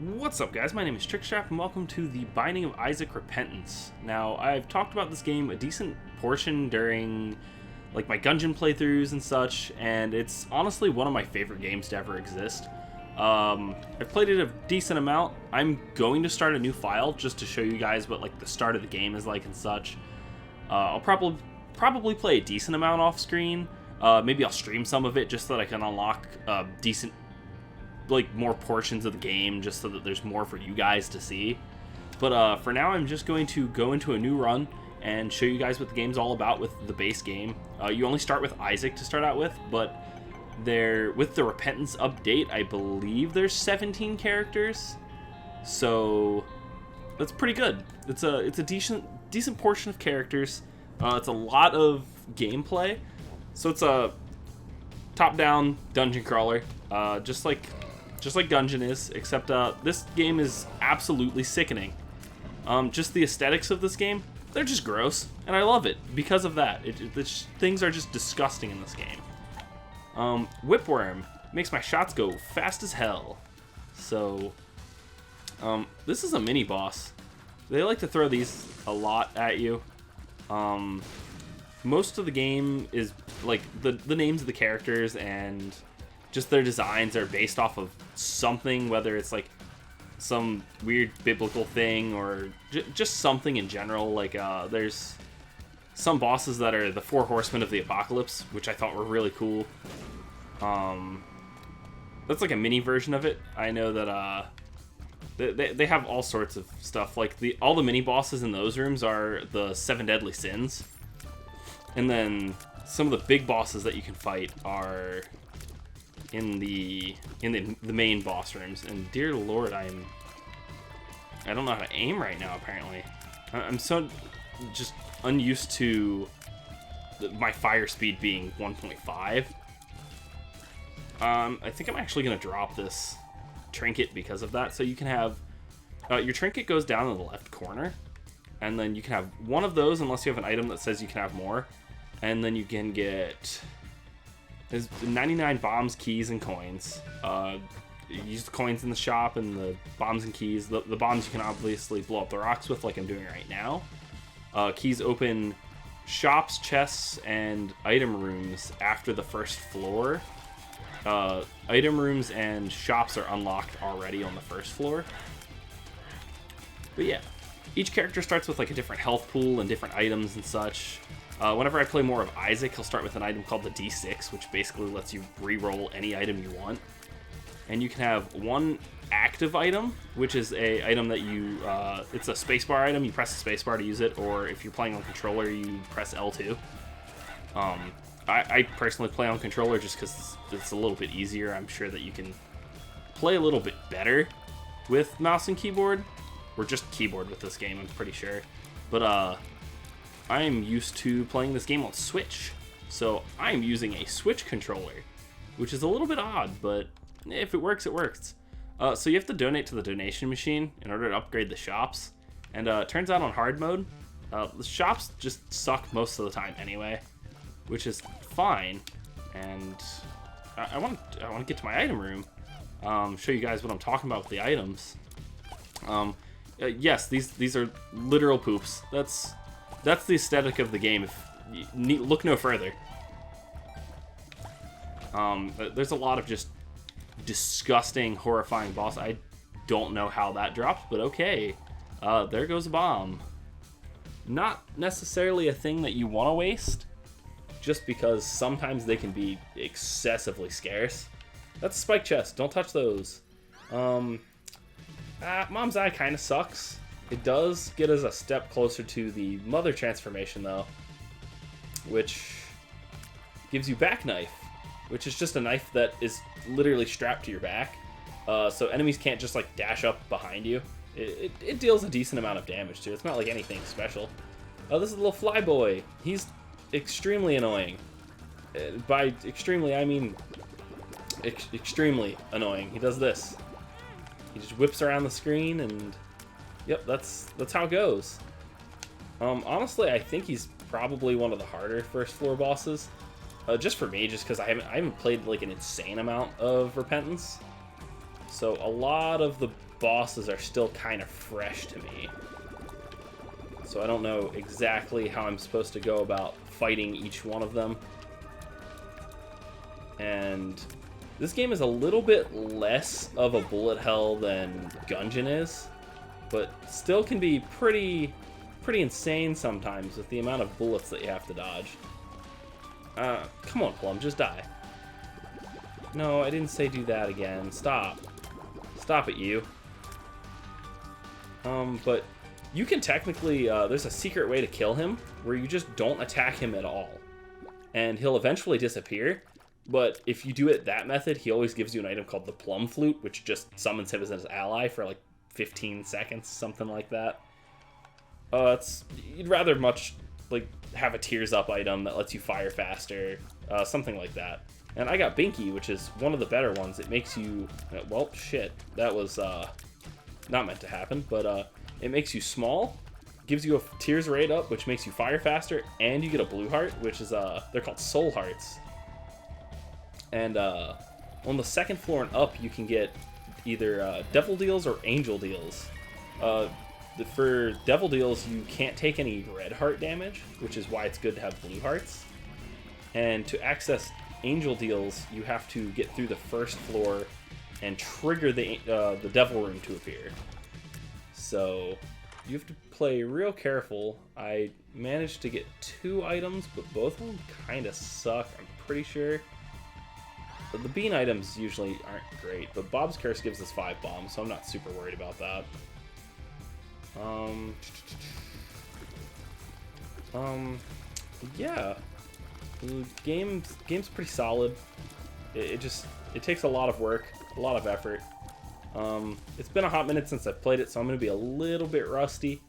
What's up, guys? My name is Trickstrap, and welcome to the Binding of Isaac Repentance. Now, I've talked about this game a decent portion during my Gungeon playthroughs and such, and it's honestly one of my favorite games to ever exist. I've played it a decent amount. I'm going to start a new file just to show you guys what the start of the game is like and such. I'll probably play a decent amount off screen. Maybe I'll stream some of it just so that I can unlock decent more portions of the game, just so that there's more for you guys to see. But for now, I'm just going to go into a new run and show you guys what the game's all about with the base game. You only start with Isaac to start out with, but with the Repentance update, I believe there's 17 characters, so that's pretty good. It's a decent portion of characters. It's a lot of gameplay, so it's a top-down dungeon crawler, just like Gungeon is, except this game is absolutely sickening. Just the aesthetics of this game, they're just gross, and I love it because of that. Things are just disgusting in this game. Whipworm makes my shots go fast as hell. So, this is a mini boss. They like to throw these a lot at you. Most of the game is the names of the characters and just their designs are based off of something, whether it's some weird biblical thing or just something in general. There's some bosses that are the Four Horsemen of the Apocalypse, which I thought were really cool. That's like a mini version of it. I know that they have all sorts of stuff. All the mini bosses in those rooms are the Seven Deadly Sins, and then some of the big bosses that you can fight are in the main boss rooms. And dear lord, I don't know how to aim right now. Apparently, I'm so just unused to my fire speed being 1.5. I think I'm actually gonna drop this trinket because of that. So you can have your trinket goes down in the left corner, and then you can have one of those unless you have an item that says you can have more, and then you can get. There's 99 bombs, keys, and coins. You use the coins in the shop and the bombs and keys. The bombs you can obviously blow up the rocks with, like I'm doing right now. Keys open shops, chests, and item rooms after the first floor. Item rooms and shops are unlocked already on the first floor. But yeah, each character starts with a different health pool and different items and such. Whenever I play more of Isaac, he'll start with an item called the D6, which basically lets you re-roll any item you want. And you can have one active item, which is a item that you, it's a spacebar item, you press the spacebar to use it, or if you're playing on controller, you press L2. I personally play on controller just because it's a little bit easier. I'm sure that you can play a little bit better with mouse and keyboard, or just keyboard with this game, I'm pretty sure. But, I'm used to playing this game on Switch, so I'm using a Switch controller, which is a little bit odd, but if it works, it works. So you have to donate to the donation machine in order to upgrade the shops, and it turns out on hard mode, the shops just suck most of the time anyway, which is fine. And I want to get to my item room, show you guys what I'm talking about with the items. Yes, these are literal poops. That's the aesthetic of the game. If you look no further. There's a lot of just disgusting, horrifying boss. I don't know how that dropped, but okay. There goes a bomb. Not necessarily a thing that you want to waste, just because sometimes they can be excessively scarce. That's a spike chest. Don't touch those. Mom's Eye kind of sucks. It does get us a step closer to the Mother transformation, though, which gives you back knife, which is just a knife that is literally strapped to your back, so enemies can't just dash up behind you. It deals a decent amount of damage too. It's not like anything special. Oh, this is a little fly boy. He's extremely annoying. By extremely, I mean extremely annoying. He does this. He just whips around the screen and. Yep, that's how it goes. Honestly, I think he's probably one of the harder first floor bosses. Just for me, just because I haven't played an insane amount of Repentance. So a lot of the bosses are still kind of fresh to me. So I don't know exactly how I'm supposed to go about fighting each one of them. And this game is a little bit less of a bullet hell than Gungeon is, but still can be pretty insane sometimes with the amount of bullets that you have to dodge. Come on, Plum, just die. No, I didn't say do that again. Stop. Stop it, you. But you can technically, there's a secret way to kill him where you just don't attack him at all. And he'll eventually disappear. But if you do it that method, he always gives you an item called the Plum Flute, which just summons him as his ally for like 15 seconds, something like that. You'd rather much like have a Tears Up item that lets you fire faster, something like that. And I got Binky, which is one of the better ones. It makes you, well, shit, that was not meant to happen, but it makes you small, gives you a Tears Rate Up, which makes you fire faster, and you get a blue heart, which is, they're called Soul Hearts. And on the second floor and up, you can get either Devil Deals or Angel Deals. For Devil Deals, you can't take any red heart damage, which is why it's good to have blue hearts. And to access Angel Deals, you have to get through the first floor and trigger the Devil Room to appear. So you have to play real careful. I managed to get 2 items, but both of them kind of suck, I'm pretty sure. But the bean items usually aren't great, but Bob's Curse gives us 5 bombs, so I'm not super worried about that. Yeah. The game's pretty solid. It takes a lot of work, a lot of effort. It's been a hot minute since I've played it, so I'm going to be a little bit rusty.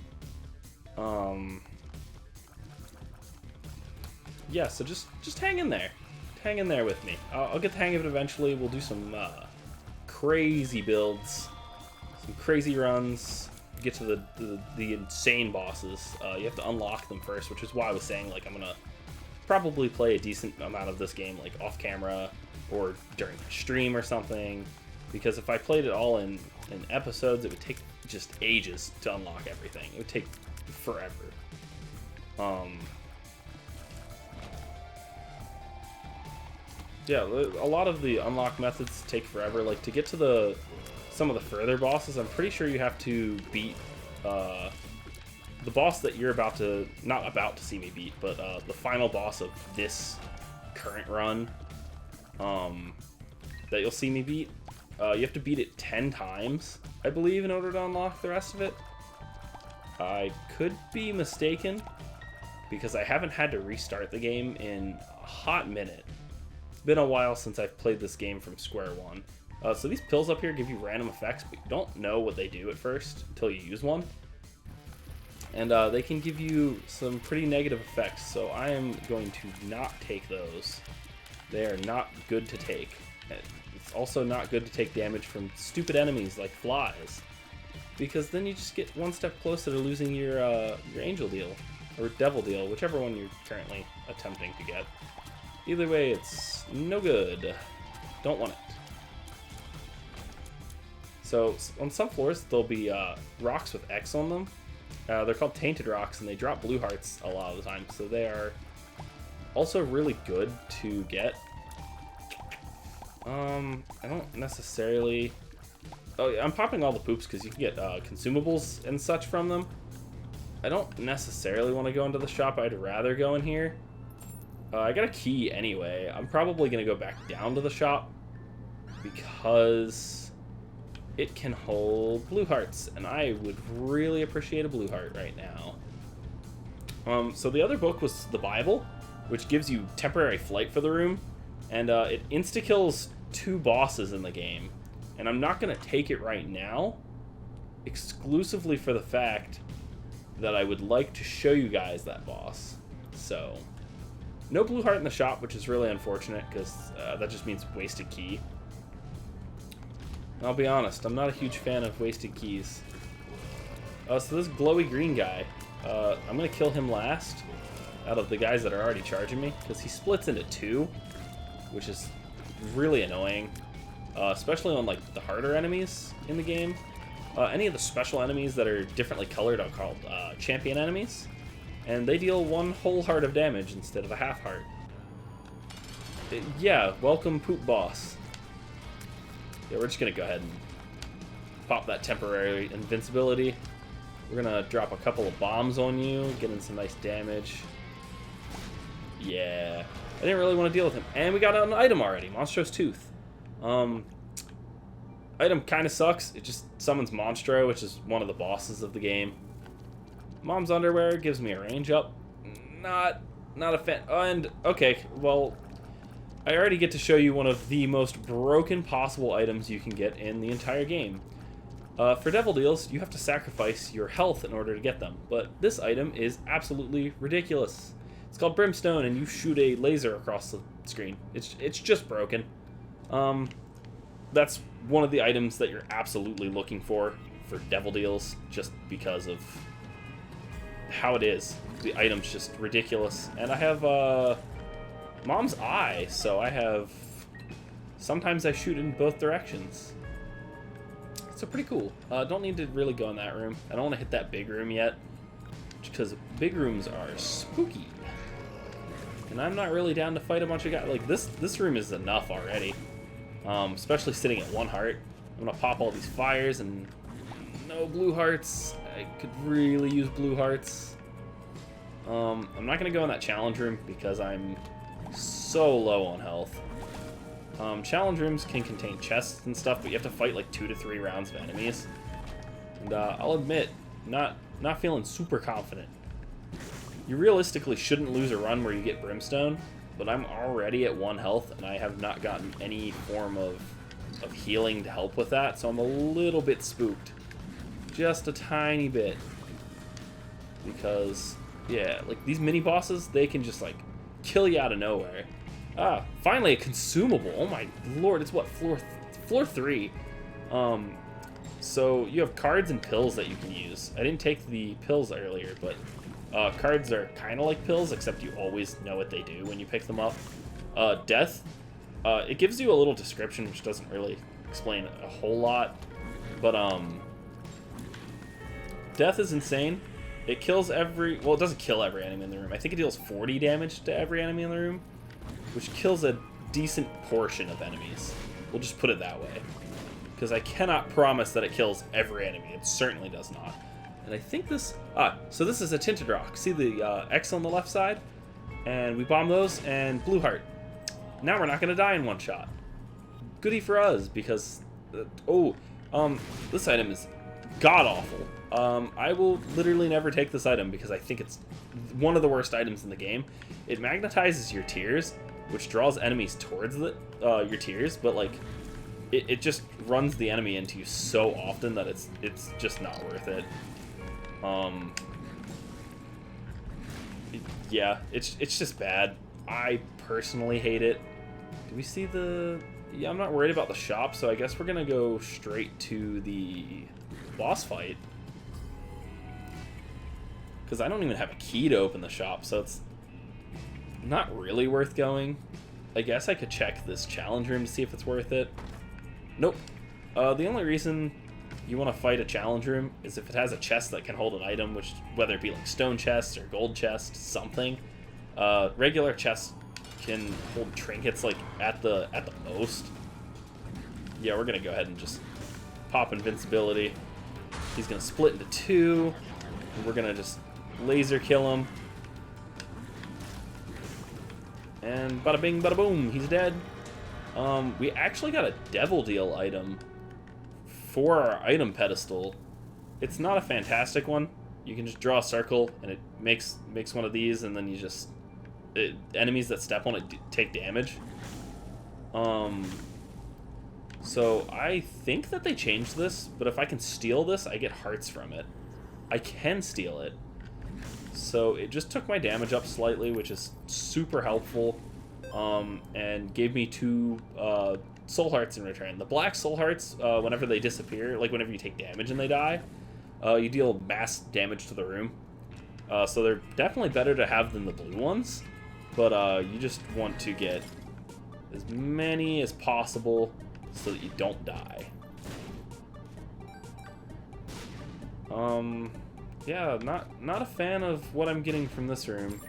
Yeah, so just hang in there. Hang in there with me. I'll get the hang of it eventually. We'll do some crazy builds, some crazy runs, get to the insane bosses. You have to unlock them first, which is why I was saying, like, I'm gonna probably play a decent amount of this game, like, off camera or during a stream or something, because if I played it all in episodes, it would take just ages to unlock everything. It would take forever. Yeah, a lot of the unlock methods take forever. Like, to get to some of the further bosses, I'm pretty sure you have to beat the boss that you're not about to see me beat, but the final boss of this current run that you'll see me beat. You have to beat it 10 times, I believe, in order to unlock the rest of it. I could be mistaken, because I haven't had to restart the game in a hot minute. It's been a while since I've played this game from square one. So these pills up here give you random effects, but you don't know what they do at first until you use one. And they can give you some pretty negative effects, so I am going to not take those. They are not good to take. It's also not good to take damage from stupid enemies like flies, because then you just get one step closer to losing your Angel Deal, or Devil Deal, whichever one you're currently attempting to get. Either way, it's no good. Don't want it. So on some floors, there'll be rocks with X on them. They're called Tainted Rocks, and they drop blue hearts a lot of the time, so they are also really good to get. I don't necessarily... Oh, yeah, I'm popping all the poops because you can get consumables and such from them. I don't necessarily want to go into the shop. I'd rather go in here. I got a key anyway. I'm probably going to go back down to the shop because it can hold blue hearts, and I would really appreciate a blue heart right now. So the other book was the Bible, which gives you temporary flight for the room, and it insta-kills 2 bosses in the game. And I'm not going to take it right now, exclusively for the fact that I would like to show you guys that boss. So, no blue heart in the shop, which is really unfortunate, because that just means wasted key. I'll be honest, I'm not a huge fan of wasted keys. So this glowy green guy, I'm going to kill him last out of the guys that are already charging me, because he splits into 2, which is really annoying. especially on like the harder enemies in the game. Any of the special enemies that are differently colored are called champion enemies, and they deal 1 whole heart of damage instead of a half heart. Yeah, welcome Poop Boss. Yeah, we're just gonna go ahead and pop that temporary invincibility. We're gonna drop a couple of bombs on you, get in some nice damage. Yeah, I didn't really want to deal with him. And we got an item already, Monstro's Tooth. Item kind of sucks. It just summons Monstro, which is one of the bosses of the game. Mom's Underwear gives me a range up. Not a fan. And, okay, well, I already get to show you one of the most broken possible items you can get in the entire game. For Devil Deals, you have to sacrifice your health in order to get them, but this item is absolutely ridiculous. It's called Brimstone, and you shoot a laser across the screen. It's just broken. That's one of the items that you're absolutely looking for Devil Deals, just because of how it is. The item's just ridiculous. And I have Mom's Eye, so I have... Sometimes I shoot in both directions. So pretty cool. Don't need to really go in that room. I don't want to hit that big room yet, because big rooms are spooky. And I'm not really down to fight a bunch of guys. Like, this room is enough already. Especially sitting at 1 heart. I'm gonna pop all these fires and no blue hearts. I could really use blue hearts. I'm not gonna go in that challenge room because I'm so low on health. Challenge rooms can contain chests and stuff, but you have to fight like 2 to 3 rounds of enemies. And I'll admit, not feeling super confident. You realistically shouldn't lose a run where you get Brimstone, but I'm already at 1 health, and I have not gotten any form of healing to help with that, so I'm a little bit spooked. Just a tiny bit. Because, yeah, like, these mini-bosses, they can just, like, kill you out of nowhere. Ah, finally a consumable. Oh my lord, it's what, floor 3. So you have cards and pills that you can use. I didn't take the pills earlier, but cards are kind of like pills, except you always know what they do when you pick them up. Death, it gives you a little description, which doesn't really explain a whole lot, but Death is insane. It kills well, it doesn't kill every enemy in the room. I think it deals 40 damage to every enemy in the room, which kills a decent portion of enemies. We'll just put it that way. Because I cannot promise that it kills every enemy. It certainly does not. And I think this... so this is a Tinted Rock. See the X on the left side? And we bomb those, and blue heart. Now we're not going to die in 1 shot. Goody for us, because... this item is god-awful. I will literally never take this item, because I think it's one of the worst items in the game. It magnetizes your tears, which draws enemies towards your tears, but, like... It just runs the enemy into you so often that it's just not worth it. Yeah, it's just bad. I personally hate it. Do we see the... Yeah, I'm not worried about the shop, so I guess we're gonna go straight to the boss fight. Because I don't even have a key to open the shop, so it's not really worth going. I guess I could check this challenge room to see if it's worth it. Nope. The only reason you want to fight a challenge room is if it has a chest that can hold an item, which, whether it be like stone chest or gold chest, something. Regular chests can hold trinkets like at the most. Yeah, we're gonna go ahead and just pop invincibility. He's gonna split into 2. And we're gonna just laser kill him. And bada bing, bada boom, he's dead. We actually got a Devil Deal item for our item pedestal. It's not a fantastic one. You can just draw a circle and it makes one of these, and then you just... enemies that step on it take damage. So I think that they changed this, but if I can steal this, I get hearts from it. I can steal it. So it just took my damage up slightly, which is super helpful. And gave me 2 soul hearts in return. The black soul hearts, whenever they disappear, like whenever you take damage and they die, you deal mass damage to the room. So they're definitely better to have than the blue ones, but you just want to get as many as possible. so that you don't die. Yeah, not a fan of what I'm getting from this room.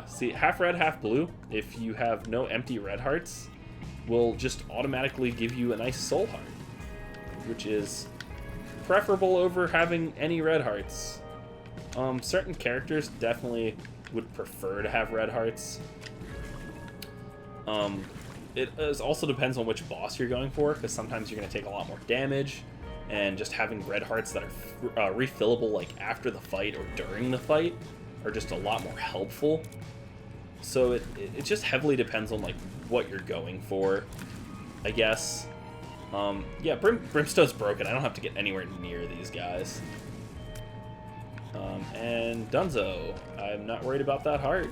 See, half red, half blue, if you have no empty red hearts, will just automatically give you a nice soul heart, which is preferable over having any red hearts. Certain characters definitely would prefer to have red hearts. It also depends on which boss you're going for, because sometimes you're going to take a lot more damage, and just having red hearts that are refillable like after the fight or during the fight are just a lot more helpful. So it just heavily depends on like what you're going for, I guess. Yeah, Brimstone's broken. I don't have to get anywhere near these guys. And Dunzo, I'm not worried about that heart.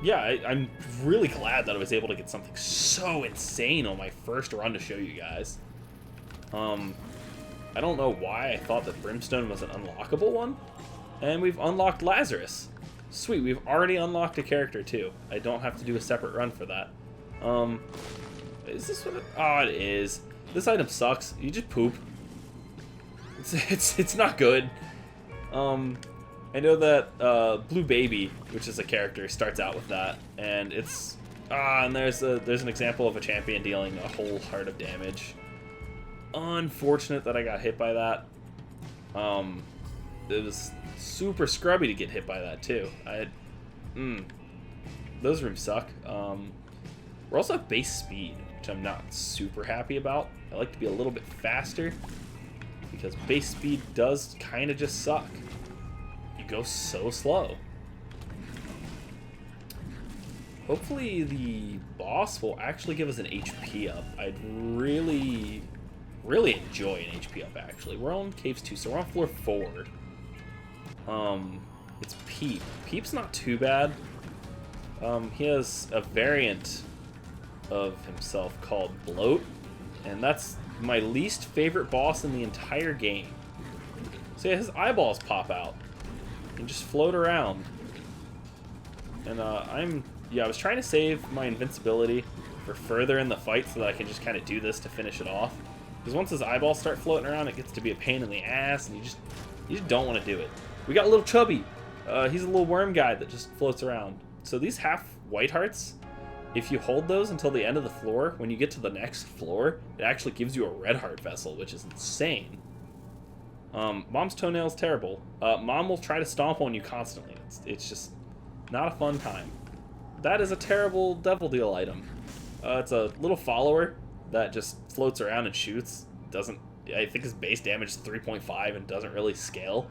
Yeah, I'm really glad that I was able to get something so insane on my first run to show you guys. I don't know why I thought that Brimstone was an unlockable one. And we've unlocked Lazarus. Sweet, we've already unlocked a character too. I don't have to do a separate run for that. Is this what it... Oh, it is. This item sucks. You just poop. It's not good. I know that Blue Baby, which is a character, starts out with that, and it's and there's an example of a champion dealing a whole heart of damage. Unfortunate that I got hit by that. It was super scrubby to get hit by that too. Those rooms suck. We're also at base speed, which I'm not super happy about. I like to be a little bit faster, because base speed does kind of just suck. You go so slow. Hopefully the boss will actually give us an HP up. I'd really enjoy an HP up, actually. We're on Caves 2, so we're on floor 4. It's Peep. Peep's not too bad. He has a variant of himself called Bloat, and that's my least favorite boss in the entire game. So yeah, his eyeballs pop out and just float around. And I was trying to save my invincibility for further in the fight so that I can just kind of do this to finish it off. Because once his eyeballs start floating around, it gets to be a pain in the ass, and you just don't want to do it. We got little Chubby. He's a little worm guy that just floats around. So these half white hearts, if you hold those until the end of the floor, when you get to the next floor, it actually gives you a red heart vessel, which is insane. Mom's toenail's terrible. Mom will try to stomp on you constantly. It's just not a fun time. That is a terrible Devil Deal item. It's a little follower that just floats around and shoots. I think his base damage is 3.5 and doesn't really scale.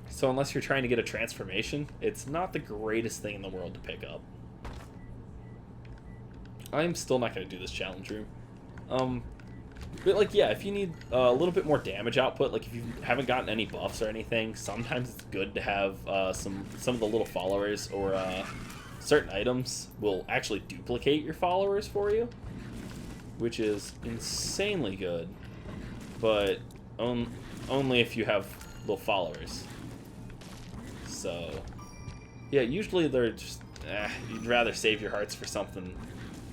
So unless you're trying to get a transformation, it's not the greatest thing in the world to pick up. I'm still not going to do this challenge room. But like, yeah, if you need a little bit more damage output, like if you haven't gotten any buffs or anything, sometimes it's good to have some of the little followers or certain items will actually duplicate your followers for you, which is insanely good, but only if you have little followers. So yeah, usually they're just you'd rather save your hearts for something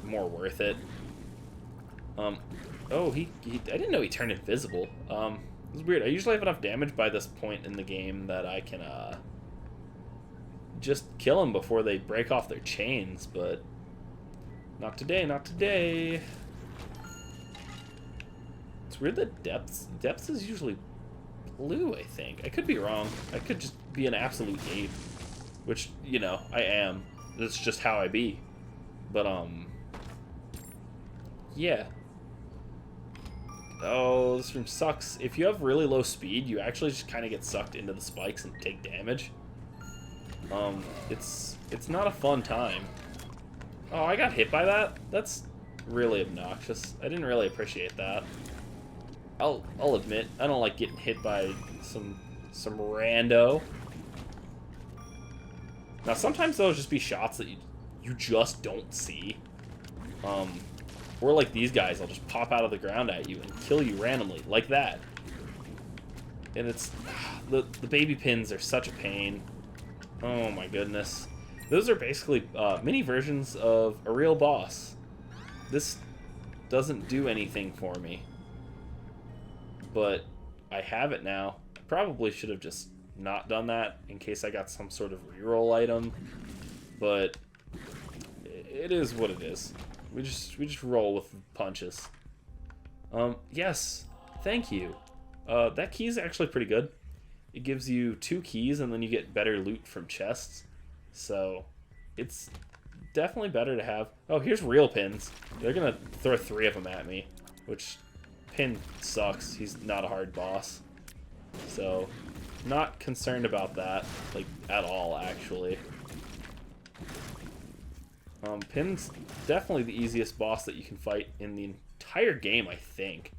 more worth it. Oh, I didn't know he turned invisible. It's weird. I usually have enough damage by this point in the game that I can just kill them before they break off their chains, but not today, not today. It's weird that depths is usually blue, I think. I could be wrong. I could just be an absolute ape, which, you know, I am. That's just how I be. But, yeah. Oh, this room sucks. If you have really low speed, you actually just kind of get sucked into the spikes and take damage. It's not a fun time. Oh, I got hit by that? That's really obnoxious. I didn't really appreciate that. I'll admit, I don't like getting hit by some rando. Now, sometimes those just be shots that you just don't see. Or like these guys, I'll just pop out of the ground at you and kill you randomly, like that. And it's... The baby pins are such a pain. Oh my goodness. Those are basically mini versions of a real boss. this doesn't do anything for me. But I have it now. I probably should have just not done that in case I got some sort of reroll item. But it is what it is. We just roll with punches. Yes, thank you. That key is actually pretty good. It gives you 2 keys and then you get better loot from chests. So it's definitely better to have. Oh, here's real pins. They're gonna throw 3 of them at me, which Pin sucks. He's not a hard boss. So not concerned about that, like, at all, actually. Pin's definitely the easiest boss that you can fight in the entire game, I think.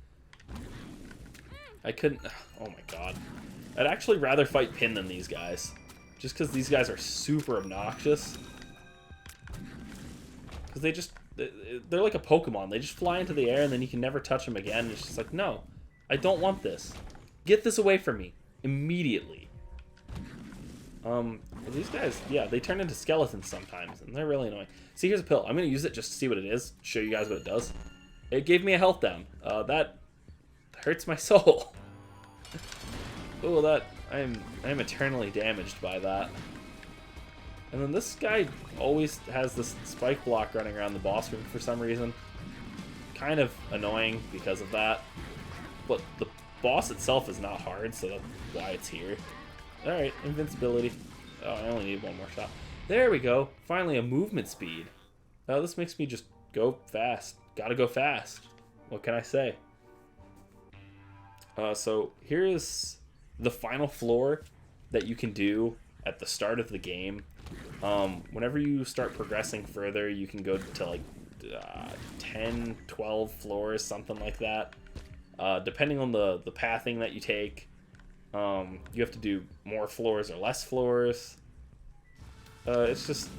I couldn't... Oh my god. I'd actually rather fight Pin than these guys. Just because these guys are super obnoxious. Because they just... They're like a Pokemon. They just fly into the air and then you can never touch them again. It's just like, no. I don't want this. Get this away from me. Immediately. These guys, yeah, they turn into skeletons sometimes, and they're really annoying. See, here's a pill. I'm going to use it just to see what it is, show you guys what it does. It gave me a health down. That hurts my soul. Oh, that, I'm eternally damaged by that. And then this guy always has this spike block running around the boss room for some reason. Kind of annoying because of that. But the boss itself is not hard, so that's why it's here. Alright, invincibility. Oh, I only need 1 more shot. There we go. Finally, a movement speed. Now this makes me just go fast. Gotta go fast. What can I say? So here is the final floor that you can do at the start of the game. Whenever you start progressing further, you can go to like 10, 12 floors, something like that. Depending on the pathing that you take. You have to do more floors or less floors. It's just...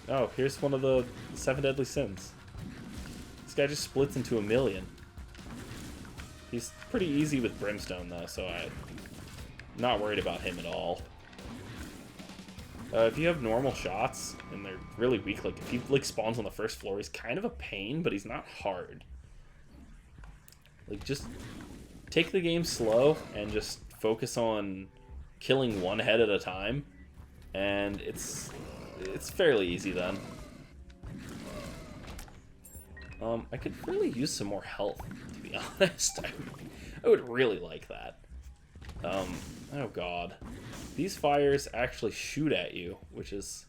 Oh, here's one of the 7 deadly sins. This guy just splits into a million. He's pretty easy with Brimstone, though, so I'm not worried about him at all. If you have normal shots, and they're really weak, like if he like spawns on the first floor, he's kind of a pain, but he's not hard. Like, just take the game slow and just focus on killing one head at a time, and it's fairly easy then. I could really use some more health, to be honest. I would really like that. Oh god. These fires actually shoot at you, which is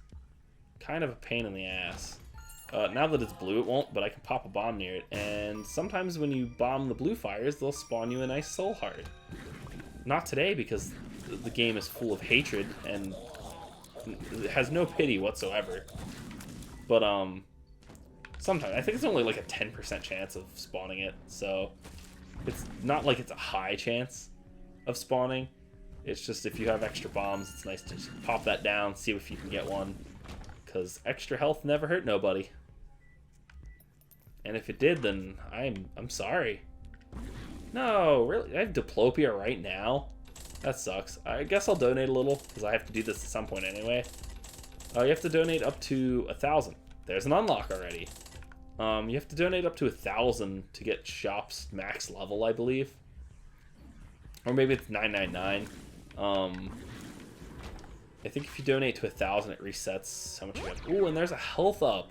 kind of a pain in the ass. Now that it's blue, it won't, but I can pop a bomb near it, and sometimes when you bomb the blue fires, they'll spawn you a nice soul heart. Not today, because the game is full of hatred, and it has no pity whatsoever. But, sometimes, I think it's only like a 10% chance of spawning it, so it's not like it's a high chance of spawning. It's just if you have extra bombs, it's nice to just pop that down, see if you can get one, because extra health never hurt nobody. And if it did, then I'm sorry. No, really? I have diplopia right now? That sucks. I guess I'll donate a little, because I have to do this at some point anyway. You have to donate up to 1,000. There's an unlock already. You have to donate up to 1,000 to get Shop's max level, I believe. Or maybe it's 999. I think if you donate to 1,000, it resets how much you get. Ooh, and there's a health up.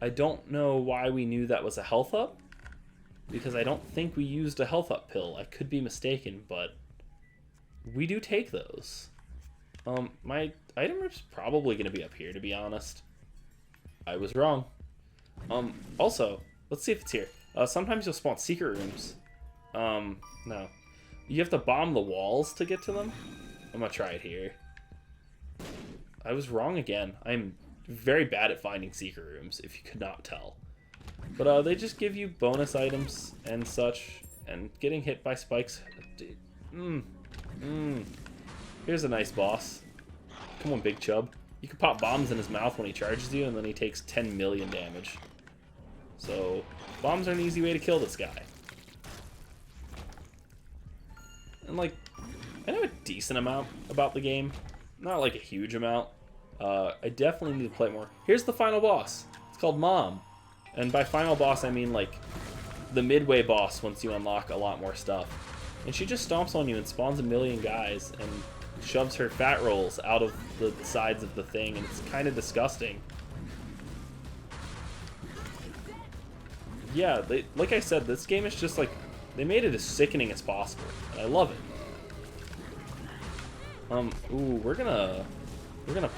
I don't know why we knew that was a health up, because I don't think we used a health up pill. I could be mistaken, but we do take those. My item is probably going to be up here, to be honest. I was wrong. Also, let's see if it's here. Sometimes you'll spawn secret rooms. No. You have to bomb the walls to get to them. I'm gonna try it here. I was wrong again. I'm very bad at finding secret rooms, if you could not tell. But they just give you bonus items and such, and getting hit by spikes. Here's a nice boss. Come on, Big Chub. You can pop bombs in his mouth when he charges you, and then he takes 10 million damage. So, bombs are an easy way to kill this guy. And, like, I know a decent amount about the game. Not, like, a huge amount. I definitely need to play more. Here's the final boss. It's called Mom. And by final boss, I mean, like, the midway boss once you unlock a lot more stuff. And she just stomps on you and spawns a million guys and shoves her fat rolls out of the sides of the thing, and it's kind of disgusting. Yeah, like I said, this game is just like, they made it as sickening as possible, and I love it. Ooh, we're gonna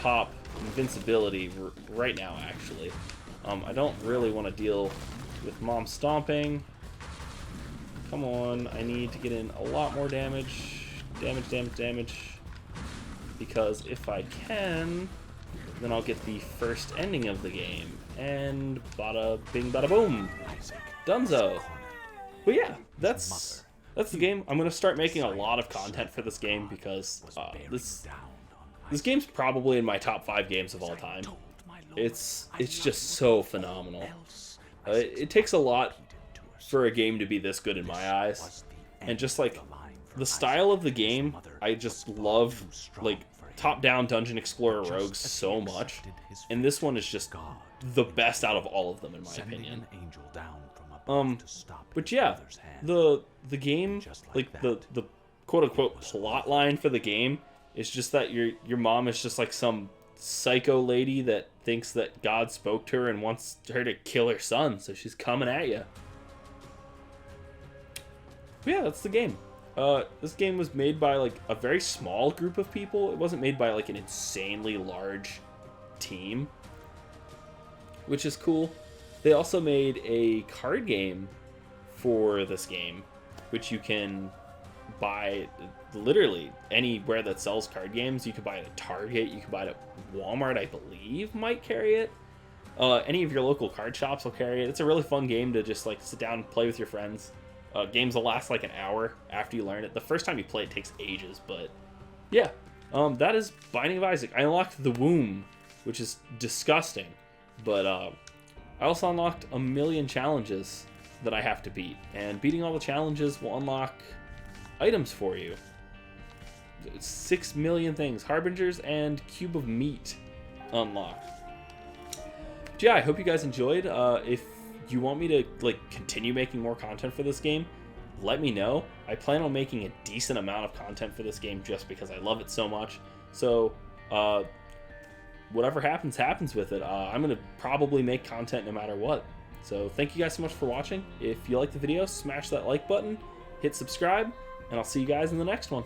pop invincibility right now, actually. I don't really want to deal with Mom stomping. Come on, I need to get in a lot more damage. Damage. Because if I can, then I'll get the first ending of the game. And bada bing bada boom. Dunzo. But yeah, that's the game. I'm gonna start making a lot of content for this game because this game's probably in my top 5 games of all time. It's just so phenomenal. It takes a lot for a game to be this good in my eyes, and just like the style of the game, I just love like top-down dungeon explorer rogues so much, and this one is just the best out of all of them in my opinion. But yeah, the game, like the quote-unquote plot line for the game is just that your mom is just like some psycho lady that thinks that God spoke to her and wants her to kill her son, so she's coming at you. But yeah, that's the game. This game was made by like a very small group of people. It wasn't made by like an insanely large team, which is cool. They also made a card game for this game, which you can buy literally anywhere that sells card games. You can buy it at Target, you can buy it at Walmart, I believe might carry it. Any of your local card shops will carry it. It's a really fun game to just like sit down and play with your friends. Games will last like an hour after you learn it. The first time you play it takes ages, but yeah. That is Binding of Isaac. I unlocked the womb, which is disgusting, but I also unlocked a million challenges that I have to beat, and beating all the challenges will unlock items for you. 6 million things. Harbingers and Cube of Meat unlocked. But yeah, I hope you guys enjoyed. If you want me to like continue making more content for this game, let me know. I plan on making a decent amount of content for this game just because I love it so much. So whatever happens with it. I'm gonna probably make content no matter what. So thank you guys so much for watching. If you like the video, smash that like button, hit subscribe, and I'll see you guys in the next one.